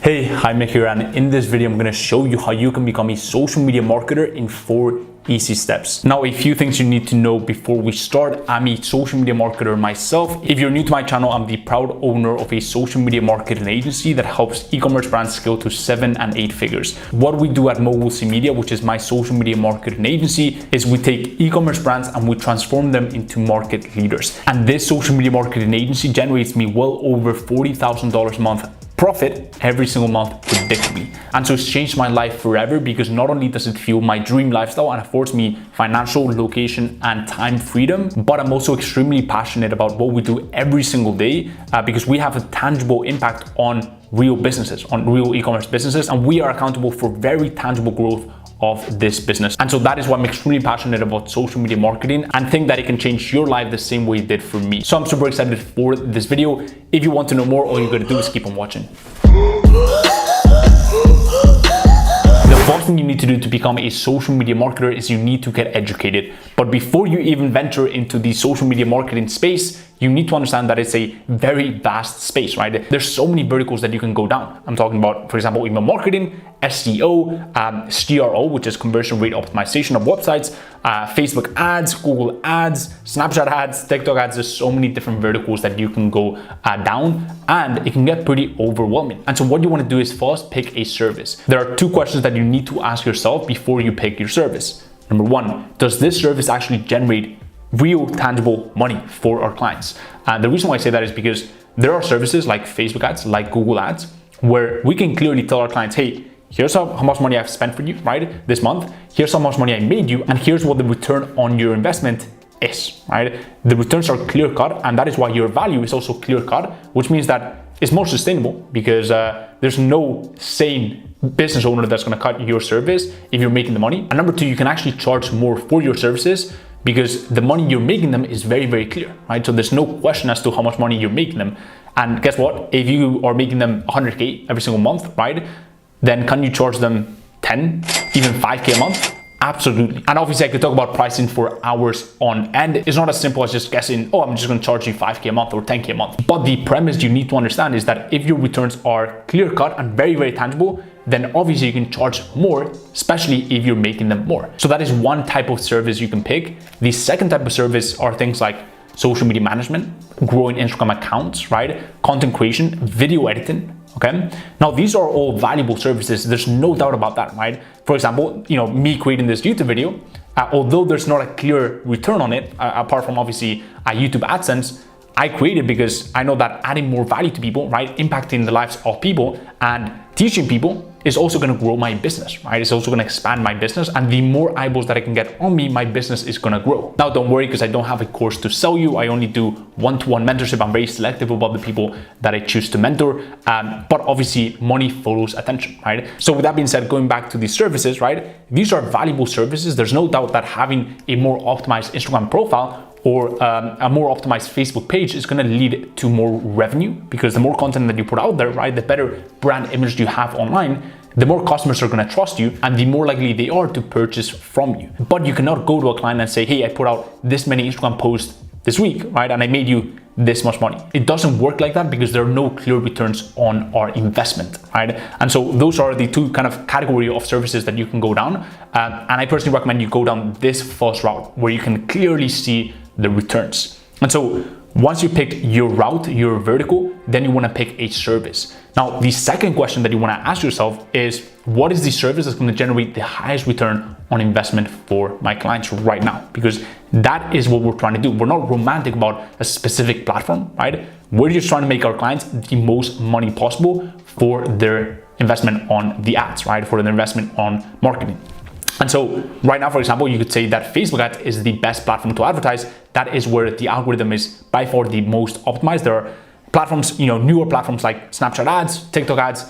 Hey, hi Mick here, and in this video I'm going to show you how you can become a social media marketer in 4 easy steps. Now, a few things you need to know before we start. I'm a social media marketer myself. If you're new to my channel, I'm the proud owner of a social media marketing agency that helps e-commerce brands scale to 7 and 8 figures. What we do at Mogul C Media, which is my social media marketing agency, is we take e-commerce brands and we transform them into market leaders. And this social media marketing agency generates me well over $40,000 a month profit every single month predictably. And so it's changed my life forever, because not only does it fuel my dream lifestyle and affords me financial, location, and time freedom, but I'm also extremely passionate about what we do every single day because we have a tangible impact on real businesses, on real e-commerce businesses, and we are accountable for very tangible growth of this business. And so that is why I'm extremely passionate about social media marketing and think that it can change your life the same way it did for me. So I'm super excited for this video. If you want to know more, all you gotta do is keep on watching. The first thing you need to do to become a social media marketer is you need to get educated. But before you even venture into the social media marketing space, you need to understand that it's a very vast space, right? There's so many verticals that you can go down. I'm talking about, for example, email marketing, SEO, CRO, which is conversion rate optimization of websites, Facebook ads, Google ads, Snapchat ads, TikTok ads. There's so many different verticals that you can go down, and it can get pretty overwhelming. And so what you want to do is first pick a service. There are 2 questions that you need to ask yourself before you pick your service. Number 1, does this service actually generate real tangible money for our clients? The reason why I say that is because there are services like Facebook ads, like Google ads, where we can clearly tell our clients, hey, here's how much money I've spent for you, right, this month. Here's how much money I made you, and here's what the return on your investment is, right? The returns are clear cut, and that is why your value is also clear cut, which means that it's more sustainable, because there's no sane business owner that's going to cut your service if you're making the money. And number 2, you can actually charge more for your services because the money you're making them is very, very clear, right? So there's no question as to how much money you're making them. And guess what? If you are making them 100K every single month, right, then can you charge them 10, even 5K a month? Absolutely. And obviously I could talk about pricing for hours on end. It's not as simple as just guessing, oh, I'm just going to charge you 5K a month or 10K a month. But the premise you need to understand is that if your returns are clear cut and very, very tangible, then obviously you can charge more, especially if you're making them more. So that is one type of service you can pick. The second type of service are things like social media management, growing Instagram accounts, right? Content creation, video editing. Okay. Now these are all valuable services. There's no doubt about that, right? For example, me creating this YouTube video, although there's not a clear return on it, apart from obviously YouTube AdSense, I created because I know that adding more value to people, right, impacting the lives of people and teaching people is also going to grow my business, right? It's also going to expand my business, and the more eyeballs that I can get on me, my business is going to grow. Now, don't worry, because I don't have a course to sell you. I only do one-to-one mentorship. I'm very selective about the people that I choose to mentor, but obviously money follows attention, right? So with that being said, going back to these services, right, these are valuable services. There's no doubt that having a more optimized Instagram profile or a more optimized Facebook page is going to lead to more revenue, because the more content that you put out there, right, the better brand image you have online, the more customers are going to trust you and the more likely they are to purchase from you. But you cannot go to a client and say, hey, I put out this many Instagram posts this week, right, and I made you this much money. It doesn't work like that, because there are no clear returns on our investment, right? And so those are the 2 kind of category of services that you can go down. And I personally recommend you go down this first route where you can clearly see the returns. And so once you pick your route, your vertical, then you want to pick a service. Now, the second question that you want to ask yourself is, what is the service that's going to generate the highest return on investment for my clients right now? Because that is what we're trying to do. We're not romantic about a specific platform, right? We're just trying to make our clients the most money possible for their investment on the ads, right? For their investment on marketing. And so right now, for example, you could say that Facebook ads is the best platform to advertise. That is where the algorithm is by far the most optimized. There are platforms, newer platforms like Snapchat ads, TikTok ads,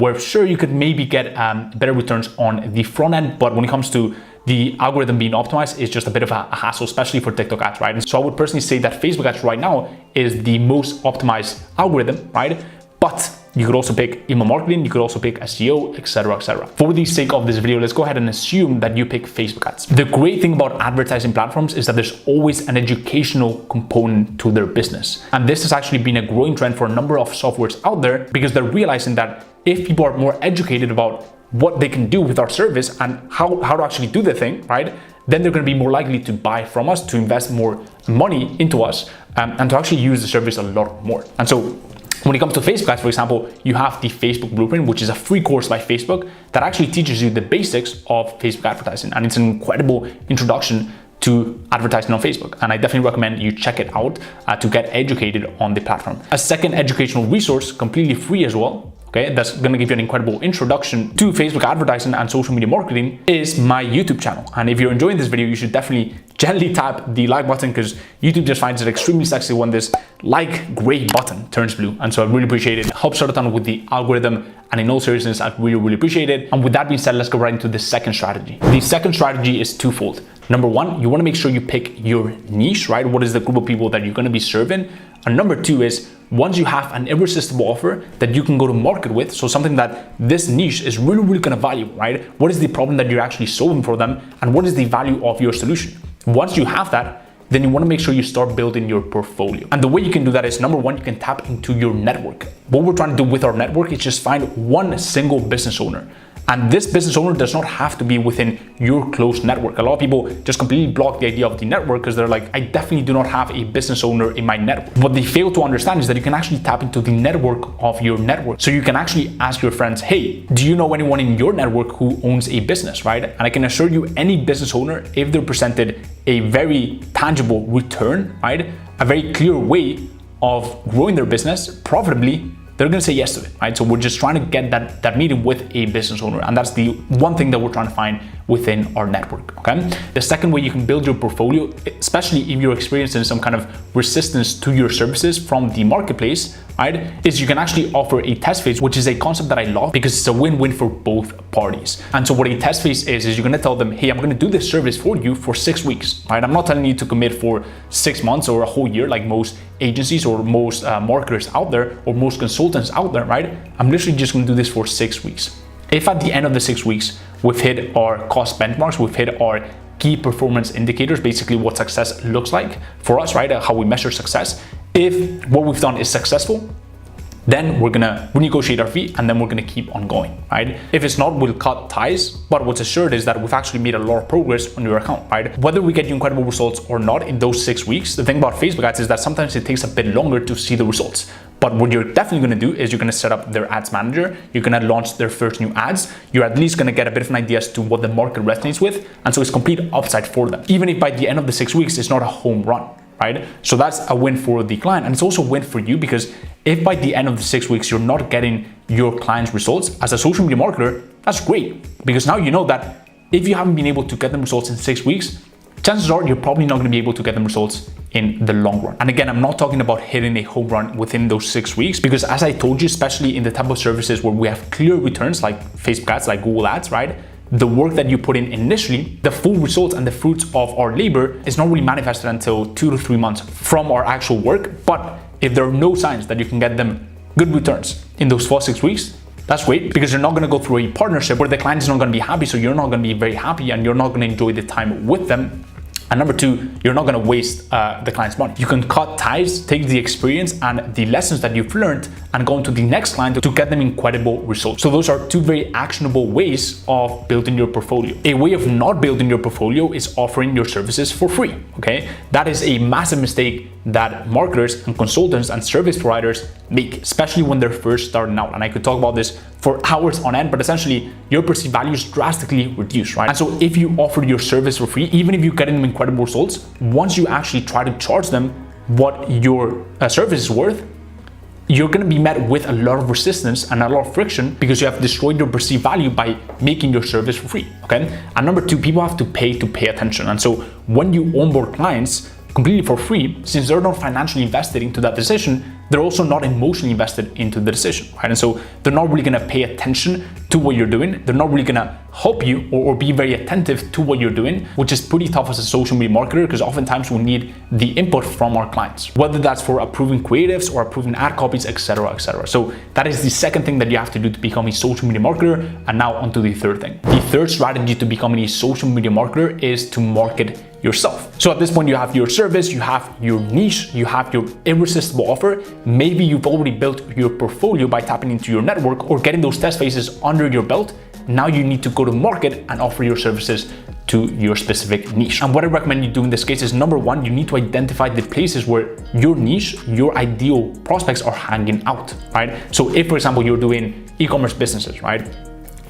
where sure you could maybe get better returns on the front end, but when it comes to the algorithm being optimized, it's just a bit of a hassle, especially for TikTok ads, right? And so I would personally say that Facebook ads right now is the most optimized algorithm, right? But You could also pick email marketing, you could also pick SEO, etc., etc. For the sake of this video, let's go ahead and assume that you pick Facebook ads. The great thing about advertising platforms is that there's always an educational component to their business. And this has actually been a growing trend for a number of softwares out there, because they're realizing that if people are more educated about what they can do with our service and how to actually do the thing, right, then they're going to be more likely to buy from us, to invest more money into us, and to actually use the service a lot more. And so when it comes to Facebook ads, for example, you have the Facebook Blueprint, which is a free course by Facebook that actually teaches you the basics of Facebook advertising. And it's an incredible introduction to advertising on Facebook. And I definitely recommend you check it out to get educated on the platform. A second educational resource, completely free as well, okay, that's gonna give you an incredible introduction to Facebook advertising and social media marketing, is my YouTube channel. And if you're enjoying this video, you should definitely gently tap the like button, because YouTube just finds it extremely sexy when this like gray button turns blue. And so I really appreciate it. Help start a ton with the algorithm. And in all seriousness, I really appreciate it. And with that being said, let's go right into the second strategy. The second strategy is twofold. Number one, you wanna make sure you pick your niche, right? What is the group of people that you're gonna be serving? And number two is, once you have an irresistible offer that you can go to market with, so something that this niche is really gonna value, right? What is the problem that you're actually solving for them? And what is the value of your solution? Once you have that, then you wanna make sure you start building your portfolio. And the way you can do that is, number one, you can tap into your network. What we're trying to do with our network is just find one single business owner. And this business owner does not have to be within your close network. A lot of people just completely block the idea of the network because they're like, I definitely do not have a business owner in my network. What they fail to understand is that you can actually tap into the network of your network. So you can actually ask your friends, hey, do you know anyone in your network who owns a business, right? And I can assure you, any business owner, if they're presented a very tangible return, right, a very clear way of growing their business profitably, they're gonna say yes to it, right? So we're just trying to get that meeting with a business owner, and that's the one thing that we're trying to find within our network, okay? The second way you can build your portfolio, especially if you're experiencing some kind of resistance to your services from the marketplace, right, is you can actually offer a test phase, which is a concept that I love because it's a win-win for both parties. And so what a test phase is you're gonna tell them, hey, I'm gonna do this service for you for 6 weeks, right? I'm not telling you to commit for 6 months or a whole year like most agencies or most marketers out there or most consultants out there, right? I'm literally just gonna do this for 6 weeks. If at the end of the 6 weeks, we've hit our cost benchmarks, we've hit our key performance indicators, basically what success looks like for us, right? How we measure success. If what we've done is successful, then we're gonna renegotiate our fee and then we're gonna keep on going, right? If it's not, we'll cut ties, but what's assured is that we've actually made a lot of progress on your account, right? Whether we get you incredible results or not in those 6 weeks, the thing about Facebook ads is that sometimes it takes a bit longer to see the results. But what you're definitely gonna do is you're gonna set up their ads manager, you're gonna launch their first new ads, you're at least gonna get a bit of an idea as to what the market resonates with, and so it's complete upside for them. Even if by the end of the 6 weeks, it's not a home run, right? So that's a win for the client, and it's also a win for you, because if by the end of the 6 weeks you're not getting your clients results as a social media marketer, that's great, because now you know that if you haven't been able to get them results in 6 weeks, chances are you're probably not going to be able to get them results in the long run. And again, I'm not talking about hitting a home run within those 6 weeks, because as I told you, especially in the type of services where we have clear returns like Facebook ads, like Google ads, right? The work that you put in initially, the full results and the fruits of our labor is not really manifested until 2 to 3 months from our actual work. But if there are no signs that you can get them good returns in those first 6 weeks, that's great, because you're not going to go through a partnership where the client is not going to be happy, so you're not going to be very happy and you're not going to enjoy the time with them. And number two, you're not going to waste the client's money. You can cut ties, take the experience and the lessons that you've learned and go into the next client to get them incredible results. So those are two very actionable ways of building your portfolio. A way of not building your portfolio is offering your services for free, okay? That is a massive mistake that marketers and consultants and service providers make, especially when they're first starting out. And I could talk about this for hours on end, but essentially your perceived value is drastically reduced, right? And so if you offer your service for free, even if you're getting them incredible results, once you actually try to charge them what your service is worth, you're going to be met with a lot of resistance and a lot of friction, because you have destroyed your perceived value by making your service for free, okay? And number two, people have to pay attention. And so when you onboard clients completely for free, since they're not financially invested into that decision, they're also not emotionally invested into the decision, right? And so they're not really going to pay attention to what you're doing. They're not really gonna help you or be very attentive to what you're doing, which is pretty tough as a social media marketer, because oftentimes we need the input from our clients, whether that's for approving creatives or approving ad copies, etc., etc. So that is the second thing that you have to do to become a social media marketer. And now onto the third thing. The third strategy to becoming a social media marketer is to market yourself. So at this point, you have your service, you have your niche, you have your irresistible offer. Maybe you've already built your portfolio by tapping into your network or getting those test phases under your belt. Now you need to go to market and offer your services to your specific niche. And what I recommend you do in this case is, number one, you need to identify the places where your niche, your ideal prospects are hanging out, right? So if, for example, you're doing e-commerce businesses, right?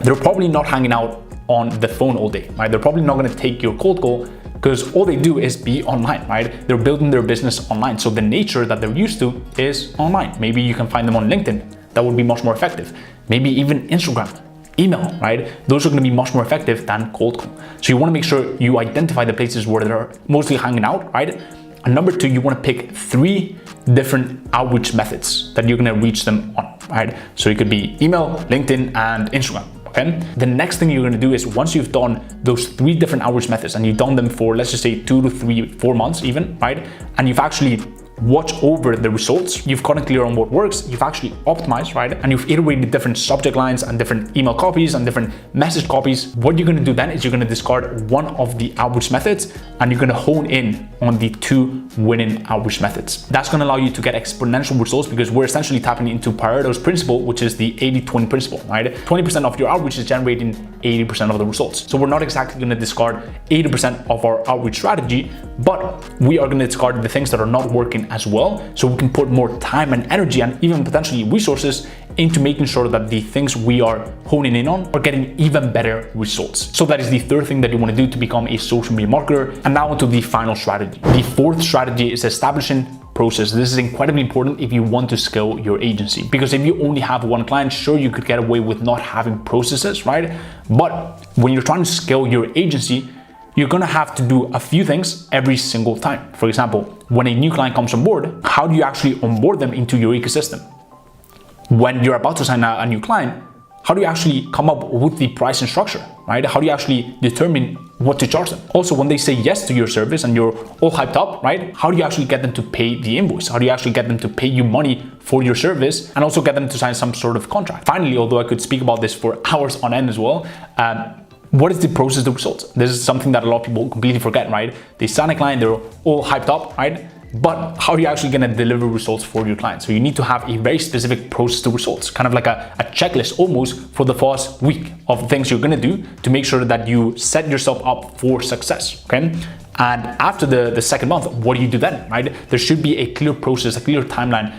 They're probably not hanging out on the phone all day, right? They're probably not going to take your cold call, because all they do is be online, right? They're building their business online. So the nature that they're used to is online. Maybe you can find them on LinkedIn. That would be much more effective. Maybe even Instagram, email, right? Those are going to be much more effective than cold call. So you want to make sure you identify the places where they're mostly hanging out, right? And number two, you want to pick 3 different outreach methods that you're going to reach them on, right? So it could be email, LinkedIn, and Instagram. Okay. The next thing you're going to do is, once you've done those 3 different outreach methods and you've done them for, let's just say 2 to 3, 4 months even, right? And you've actually watch over the results, you've gotten clear on what works, you've actually optimized, right? And you've iterated different subject lines and different email copies and different message copies. What you're gonna do then is you're gonna discard one of the outreach methods and you're gonna hone in on the 2 winning outreach methods. That's gonna allow you to get exponential results, because we're essentially tapping into Pareto's principle, which is the 80-20 principle, right? 20% of your outreach is generating 80% of the results. So we're not exactly gonna discard 80% of our outreach strategy, but we are gonna discard the things that are not working as well, so we can put more time and energy and even potentially resources into making sure that the things we are honing in on are getting even better results. So that is the third thing that you want to do to become a social media marketer. And now onto the final strategy. The fourth strategy is establishing process. This is incredibly important if you want to scale your agency, because if you only have one client, sure, you could get away with not having processes, right? But when you're trying to scale your agency, you're gonna have to do a few things every single time. For example, when a new client comes on board, how do you actually onboard them into your ecosystem? When you're about to sign a new client, how do you actually come up with the pricing structure, right? How do you actually determine what to charge them? Also, when they say yes to your service and you're all hyped up, right? How do you actually get them to pay the invoice? How do you actually get them to pay you money for your service and also get them to sign some sort of contract? Finally, although I could speak about this for hours on end as well, what is the process to results? This is something that a lot of people completely forget, right? They sign a client, they're all hyped up, right? But how are you actually gonna deliver results for your client? So you need to have a very specific process to results, kind of like a checklist almost for the first week of things you're gonna do to make sure that you set yourself up for success, okay? And after the second month, what do you do then, right? There should be a clear process, a clear timeline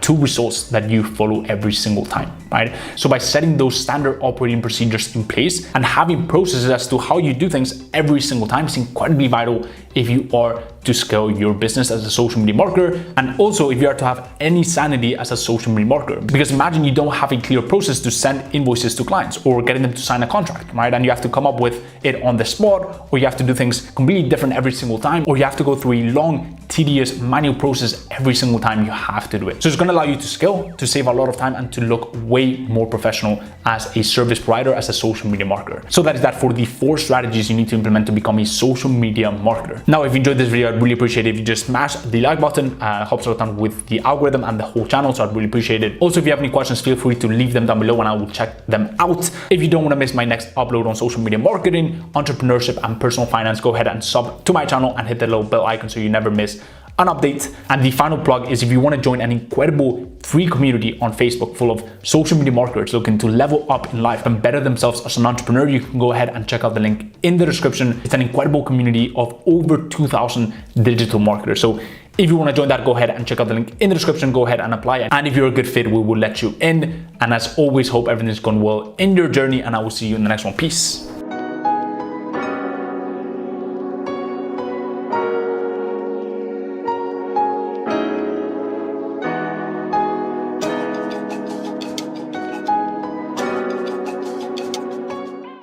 to results that you follow every single time, right? So by setting those standard operating procedures in place and having processes as to how you do things every single time is incredibly vital if you are to scale your business as a social media marketer, and also if you are to have any sanity as a social media marketer. Because imagine you don't have a clear process to send invoices to clients or getting them to sign a contract, right? And you have to come up with it on the spot, or you have to do things completely different every single time, or you have to go through a long, tedious manual process every single time you have to do it. So it's gonna allow you to scale, to save a lot of time, and to look way more professional as a service provider, as a social media marketer. So that is that for the 4 strategies you need to implement to become a social media marketer. Now, if you enjoyed this video, I'd really appreciate it if you just smash the like button. Helps a lot with the algorithm and the whole channel, so I'd really appreciate it. Also, if you have any questions, feel free to leave them down below and I will check them out. If you don't want to miss my next upload on social media marketing, entrepreneurship, and personal finance, go ahead and sub to my channel and hit the little bell icon so you never miss an update. And the final plug is if you want to join an incredible free community on Facebook full of social media marketers looking to level up in life and better themselves as an entrepreneur, you can go ahead and check out the link in the description. It's an incredible community of over 2,000 digital marketers. So if you want to join that, go ahead and check out the link in the description. Go ahead and apply. And if you're a good fit, we will let you in. And as always, hope everything's gone well in your journey, and I will see you in the next one. Peace.